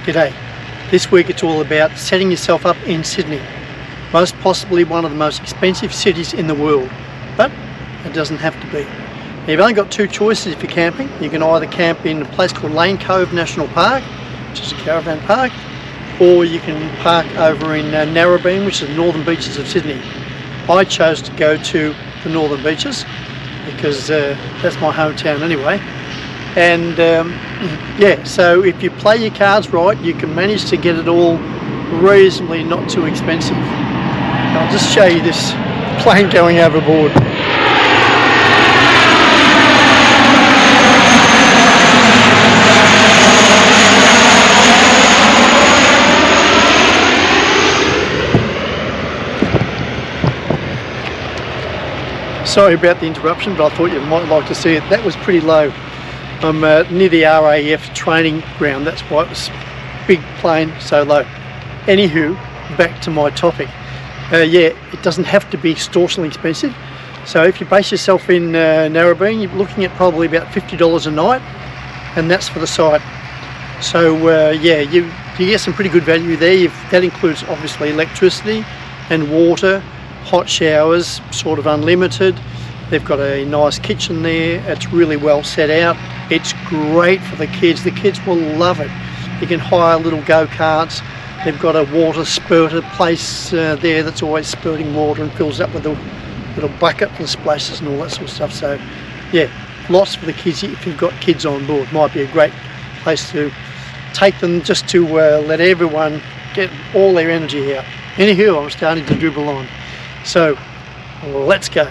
G'day. This week it's all about setting yourself up in Sydney, most possibly one of the most expensive cities in the world, but it doesn't have to be. Now, you've only got two choices if you're camping. You can either camp in a place called Lane Cove National Park, which is a caravan park, or you can park over in Narrabeen, which is the northern beaches of Sydney. I chose to go to the northern beaches because that's my hometown anyway. And yeah, so if you play your cards right, you can manage to get it all reasonably not too expensive. I'll just show you this plane going overboard. Sorry about the interruption, but I thought you might like to see it. That was pretty low. I'm near the RAF training ground, that's why it was big plane, so low. Anywho, back to my topic. Yeah, it doesn't have to be extortionately expensive. So if you base yourself in Narrabeen, you're looking at probably about $50 a night, and that's for the site. So yeah, you get some pretty good value there. That includes obviously electricity and water, hot showers, sort of unlimited. They've got a nice kitchen there. It's really well set out. It's great for the kids. The kids will love it. You can hire little go-karts. They've got a water spurter place there that's always spurting water and fills up with a little bucket and splashes and all that sort of stuff. So yeah, lots for the kids if you've got kids on board. Might be a great place to take them just to let everyone get all their energy out. Anywho, I'm starting to dribble on. So let's go.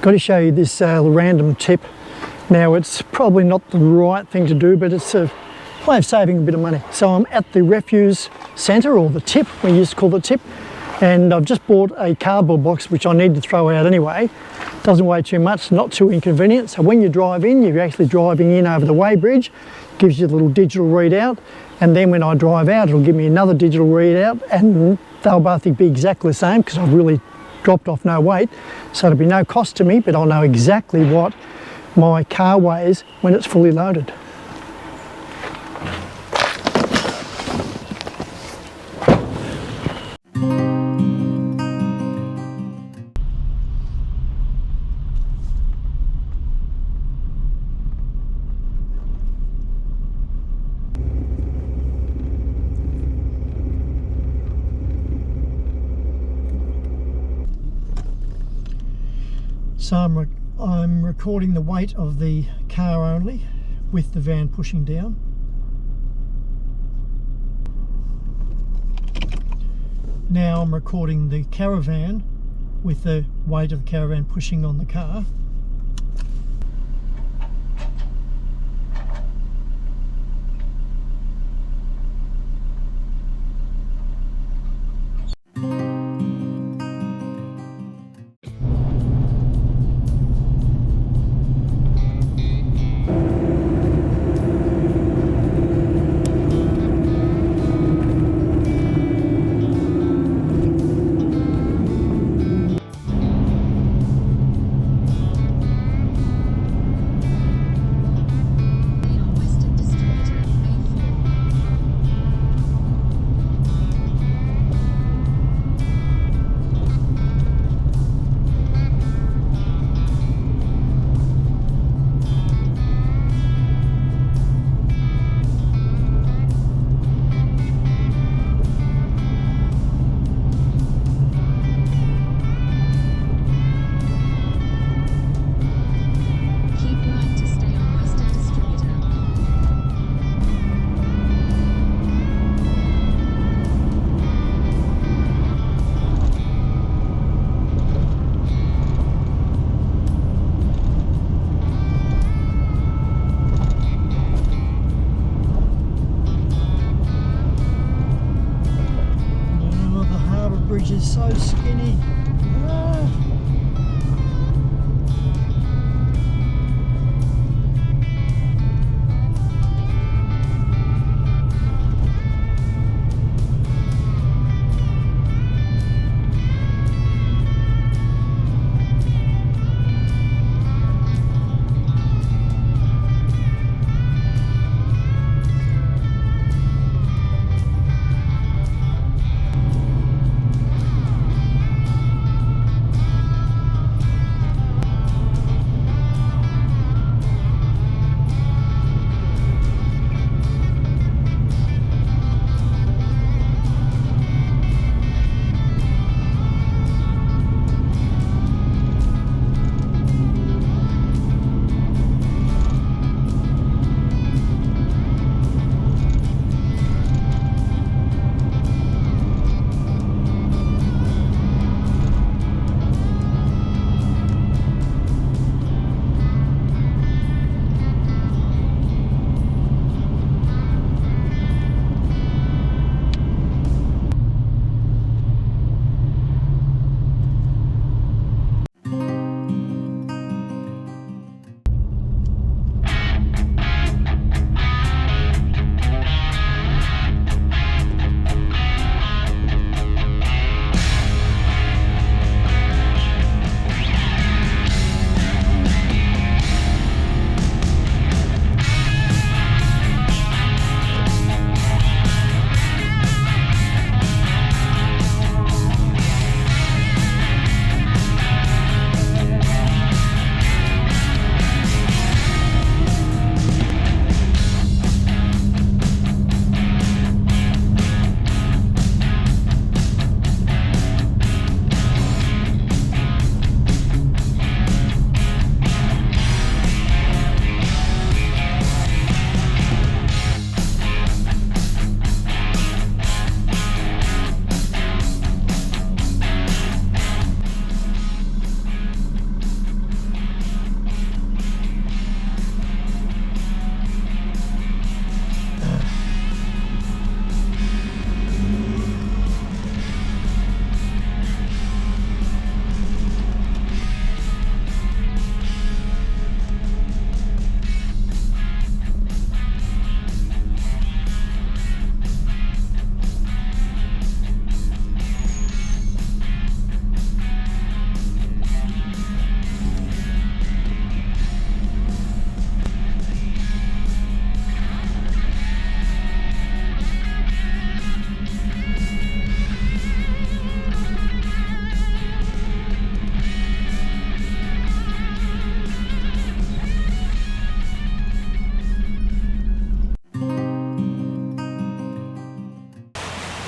Got to show you this random tip. Now it's probably not the right thing to do, but it's a way of saving a bit of money. So I'm at the refuse centre, or the tip, we used to call the tip, and I've just bought a cardboard box which I need to throw out anyway. Doesn't weigh too much, not too inconvenient. So when you drive in, you're actually driving in over the weighbridge, gives you a little digital readout, and then when I drive out it'll give me another digital readout, and they'll both be exactly the same because I've really dropped off no weight, so it'll be no cost to me, but I'll know exactly what my car weighs when it's fully loaded. So I'm recording the weight of the car only, with the van pushing down. Now I'm recording the caravan with the weight of the caravan pushing on the car.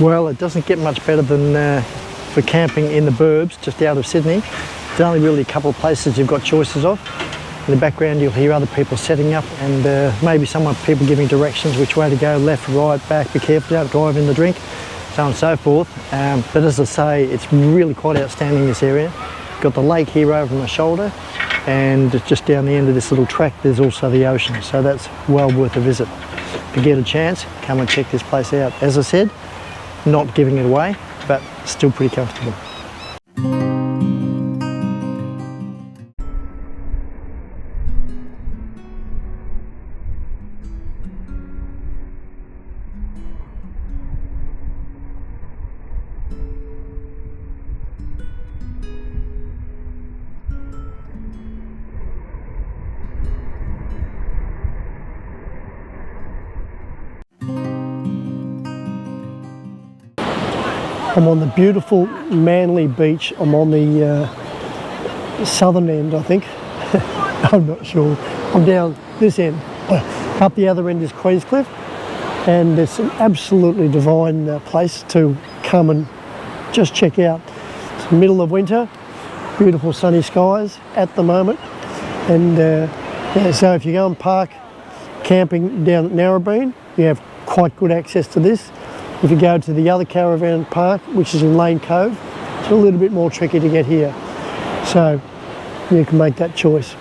Well, it doesn't get much better than for camping in the burbs, just out of Sydney. There's only really a couple of places you've got choices of. In the background you'll hear other people setting up and maybe people giving directions which way to go, left, right, back, be careful, don't drive in the drink, so on and so forth. But as I say, it's really quite outstanding, this area. Got the lake here over my shoulder, and just down the end of this little track there's also the ocean, so that's well worth a visit. If you get a chance, come and check this place out. As I said, not giving it away, but still pretty comfortable. I'm on the beautiful Manly beach. I'm on the southern end, I think. I'm not sure. I'm down this end. Up the other end is Queenscliff, and it's an absolutely divine place to come and just check out. It's the middle of winter, beautiful sunny skies at the moment, and yeah, so if you go and park camping down at Narrabeen, you have quite good access to this. If you go to the other caravan park, which is in Lane Cove, it's a little bit more tricky to get here. So you can make that choice.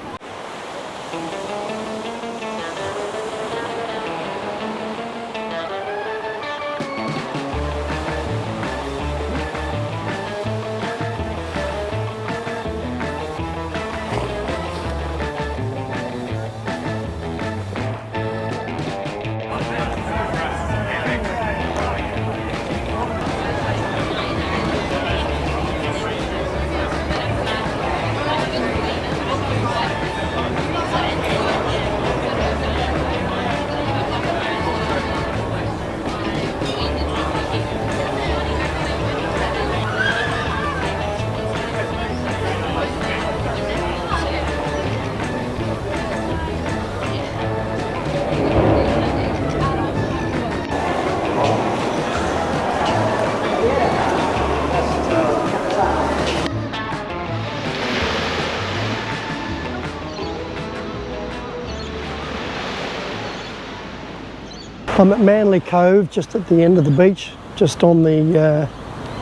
I'm at Manly Cove, just at the end of the beach, just on the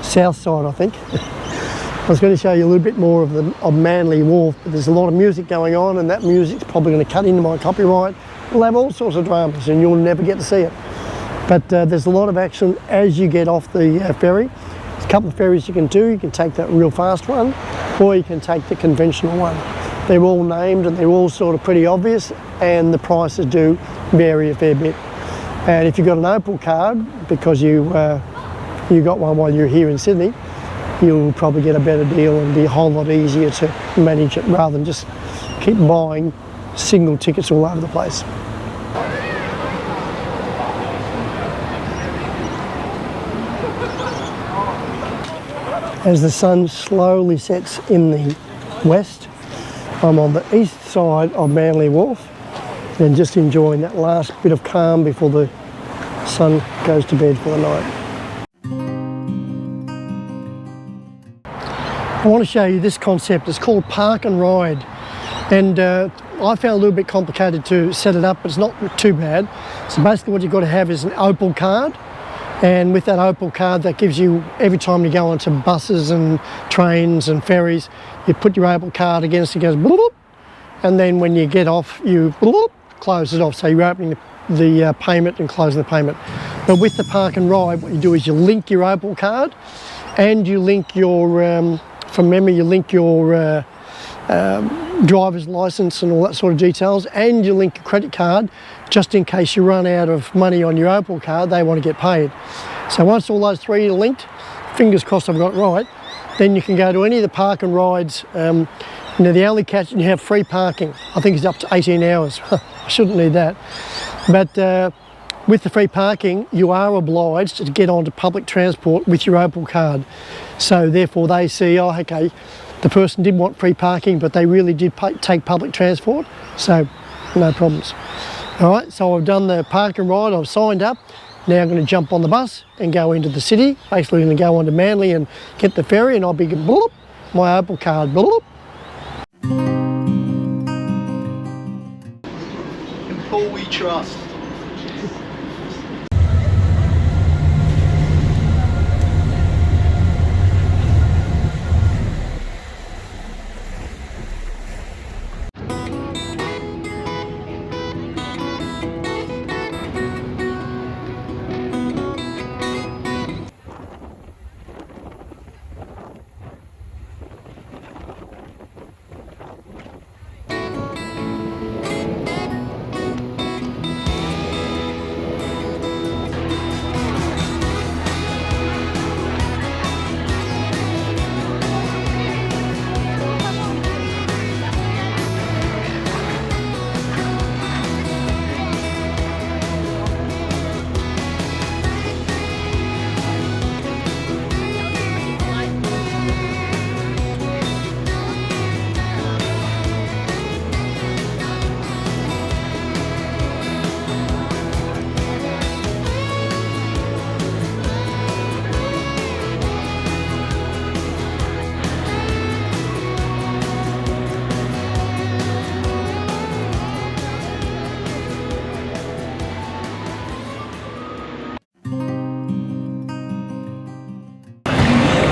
south side, I think. I was going to show you a little bit more of Manly Wharf, but there's a lot of music going on, and that music's probably going to cut into my copyright. We'll have all sorts of dramas, and you'll never get to see it. But there's a lot of action as you get off the ferry. There's a couple of ferries you can do. You can take that real fast one, or you can take the conventional one. They're all named, and they're all sort of pretty obvious, and the prices do vary a fair bit. And if you've got an Opal card, because you got one while you're here in Sydney, you'll probably get a better deal and be a whole lot easier to manage it rather than just keep buying single tickets all over the place. As the sun slowly sets in the west, I'm on the east side of Manly Wharf and just enjoying that last bit of calm before the sun goes to bed for the night. I want to show you this concept. It's called Park and Ride, and I found it a little bit complicated to set it up, but it's not too bad. So basically what you've got to have is an Opal card, and with that Opal card, that gives you, every time you go onto buses and trains and ferries, you put your Opal card against it, goes bloop, and then when you get off, you bloop, close it off. So you're opening the payment and closing the payment. But with the Park and Ride, what you do is you link your Opal card, and you link your, from memory, you link your driver's license and all that sort of details, and you link your credit card just in case you run out of money on your Opal card, they want to get paid. So once all those three are linked, fingers crossed I've got it right, then you can go to any of the Park and Rides. Now the only catch, you have free parking. I think it's up to 18 hours. I shouldn't need that. But with the free parking, you are obliged to get onto public transport with your Opal card. So therefore they see, oh, okay, the person did want free parking, but they really did take public transport, so no problems. All right, so I've done the Park and Ride, I've signed up. Now I'm going to jump on the bus and go into the city. Basically going to go on to Manly and get the ferry, and I'll be bloop, my Opal card, bloop. In Paul we trust.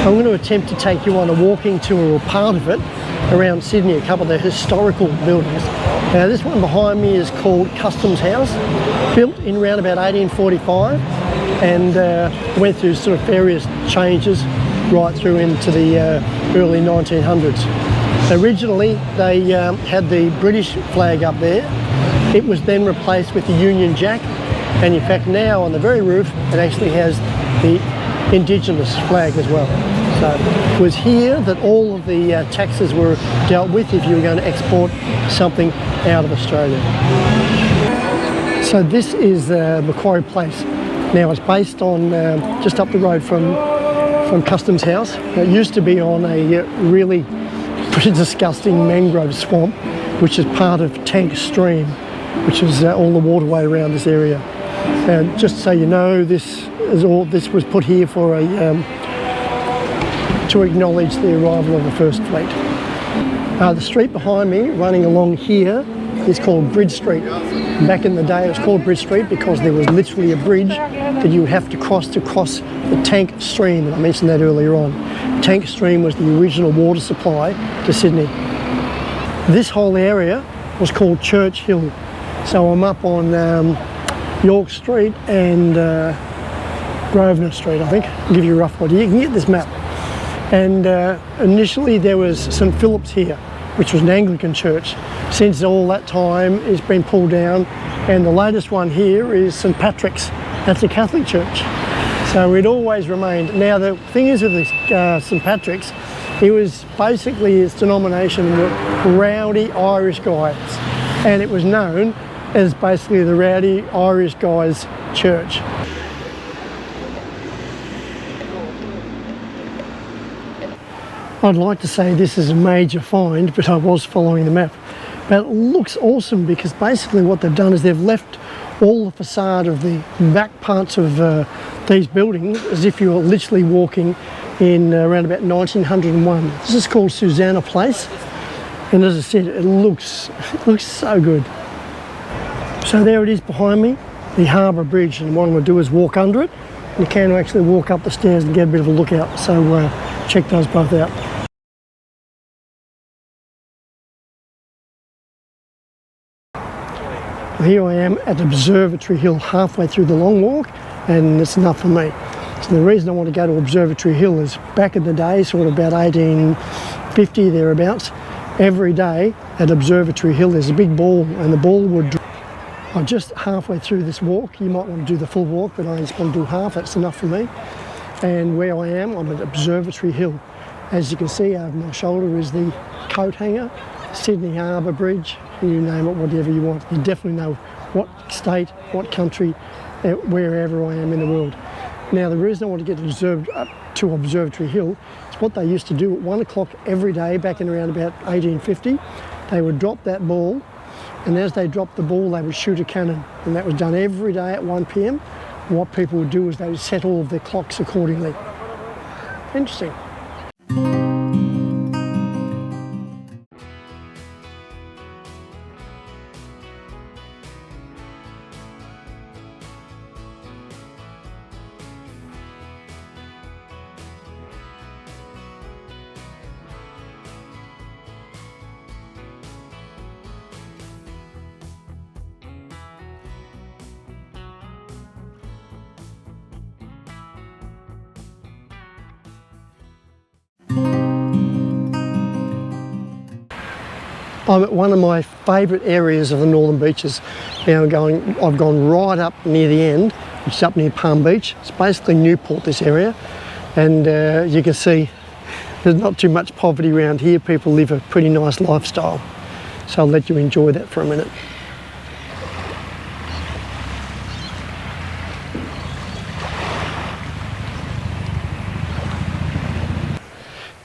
I'm going to attempt to take you on a walking tour, or part of it, around Sydney, a couple of the historical buildings. Now this one behind me is called Customs House, built in around about 1845, and went through sort of various changes right through into the early 1900s. Originally they had the British flag up there. It was then replaced with the Union Jack, and in fact now on the very roof it actually has the Indigenous flag as well. So it was here that all of the taxes were dealt with if you were going to export something out of Australia. So this is Macquarie Place. Now it's based on just up the road from Customs House. It used to be on a really pretty disgusting mangrove swamp, which is part of Tank Stream, which is all the waterway around this area. And just so you know, this was put here for a to acknowledge the arrival of the First Fleet. The street behind me, running along here, is called Bridge Street. Back in the day, it was called Bridge Street because there was literally a bridge that you would have to cross the Tank Stream, and I mentioned that earlier on. Tank Stream was the original water supply to Sydney. This whole area was called Church Hill. So I'm up on York Street and Grosvenor Street, I think. I'll give you a rough idea. You can get this map. And initially there was St Philip's here, which was an Anglican church. Since all that time it's been pulled down, and the latest one here is St Patrick's. That's a Catholic church. So it always remained. Now the thing is with this St Patrick's, it was basically, its denomination were rowdy Irish guys, and it was known as basically the Rowdy Irish Guys Church. I'd like to say this is a major find, but I was following the map. But it looks awesome because basically what they've done is they've left all the facade of the back parts of these buildings as if you were literally walking in around about 1901. This is called Susanna Place, and as I said, it looks so good. So there it is behind me, the Harbour Bridge, and what I'm going to do is walk under it. You can actually walk up the stairs and get a bit of a look out, so check those both out. Here I am at Observatory Hill, halfway through the long walk, and it's enough for me. So the reason I want to go to Observatory Hill is back in the day, sort of about 1850 thereabouts, every day at Observatory Hill there's a big ball, and the ball would... I'm just halfway through this walk. You might want to do the full walk, but I just want to do half. That's enough for me. And where I am, I'm at Observatory Hill. As you can see over my shoulder is the coat hanger, Sydney Harbour Bridge, you name it, whatever you want. You definitely know what state, what country, wherever I am in the world. Now the reason I want to get up to Observatory Hill is what they used to do at 1 o'clock every day back in around about 1850. They would drop that ball, and as they dropped the ball they would shoot a cannon, and that was done every day at 1 p.m. what people would do is they would set all of their clocks accordingly. Interesting. I'm at one of my favourite areas of the Northern Beaches. Now I've gone right up near the end, which is up near Palm Beach. It's basically Newport, this area, and you can see there's not too much poverty around here. People live a pretty nice lifestyle. So I'll let you enjoy that for a minute.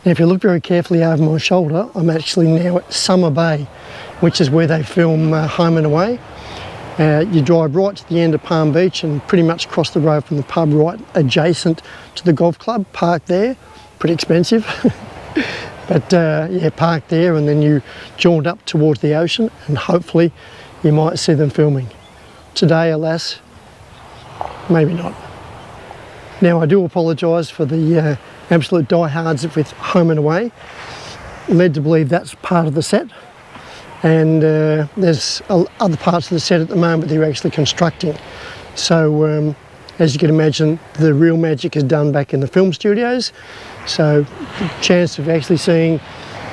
Now, if you look very carefully over my shoulder, I'm actually now at Summer Bay, which is where they film Home and Away. You drive right to the end of Palm Beach and pretty much across the road from the pub, right adjacent to the golf club, park there. Pretty expensive, but yeah, park there, and then you jaunt up towards the ocean and hopefully you might see them filming. Today, alas, maybe not. Now, I do apologise for the absolute diehards with Home and Away. Led to believe that's part of the set, and there's other parts of the set at the moment they're actually constructing. So as you can imagine, the real magic is done back in the film studios, so the chance of actually seeing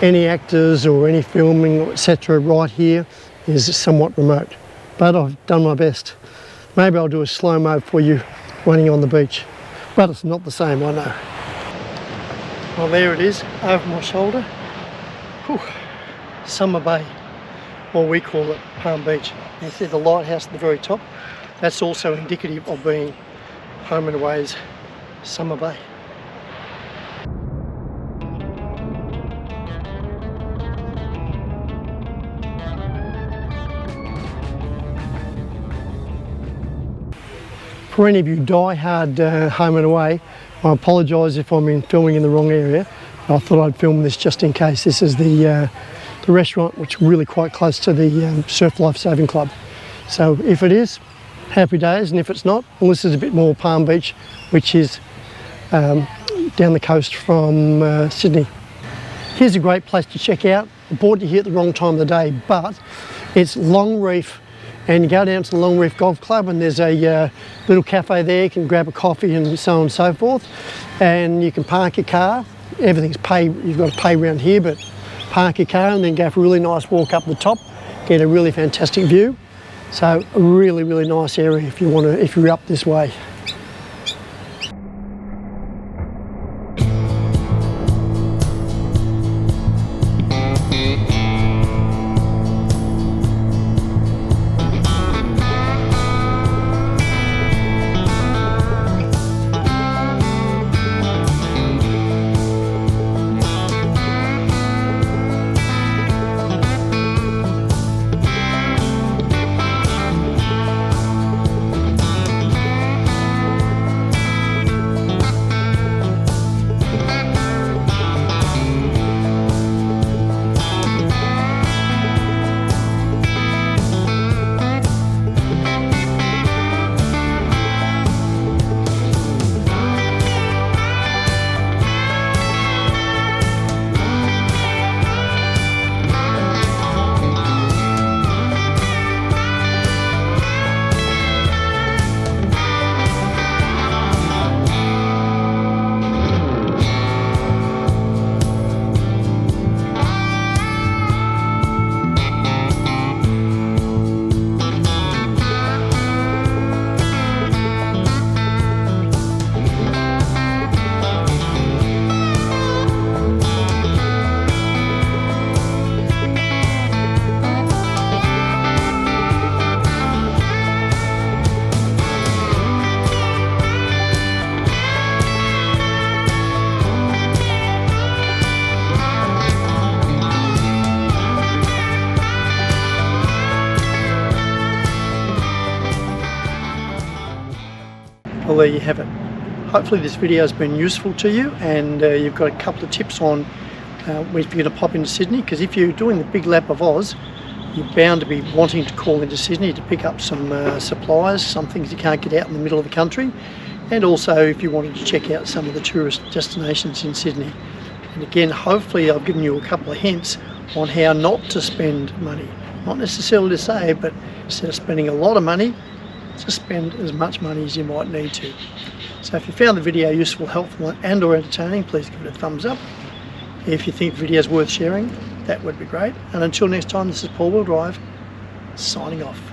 any actors or any filming, etc. right here is somewhat remote, but I've done my best. Maybe I'll do a slow-mo for you running on the beach, but it's not the same, I know. Well, there it is, over my shoulder. Whew. Summer Bay, or we call it Palm Beach. You see the lighthouse at the very top? That's also indicative of being Home and Away's Summer Bay. For any of you die-hard Home and Away, I apologise if I'm filming in the wrong area. I thought I'd film this just in case. This is the restaurant, which is really quite close to the Surf Life Saving Club. So if it is, happy days, and if it's not, well, this is a bit more Palm Beach, which is down the coast from Sydney. Here's a great place to check out. I brought you here at the wrong time of the day, but it's Long Reef, and you go down to the Long Reef Golf Club and there's a little cafe there. You can grab a coffee and so on and so forth, and you can park your car. Everything's paid, you've got to pay around here, but park your car and then go for a really nice walk up the top, get a really fantastic view. So a really, really nice area if you're up this way. Well, there you have it. Hopefully this video has been useful to you, and you've got a couple of tips on if you're going to pop into Sydney, because if you're doing the big lap of Oz, you're bound to be wanting to call into Sydney to pick up some supplies, some things you can't get out in the middle of the country, and also if you wanted to check out some of the tourist destinations in Sydney. And again, hopefully I've given you a couple of hints on how not to spend money. Not necessarily to save, but instead of spending a lot of money, just spend as much money as you might need to. So if you found the video useful, helpful and or entertaining, please give it a thumbs up. If you think the video is worth sharing, that would be great. And until next time, this is Paul Will Drive, signing off.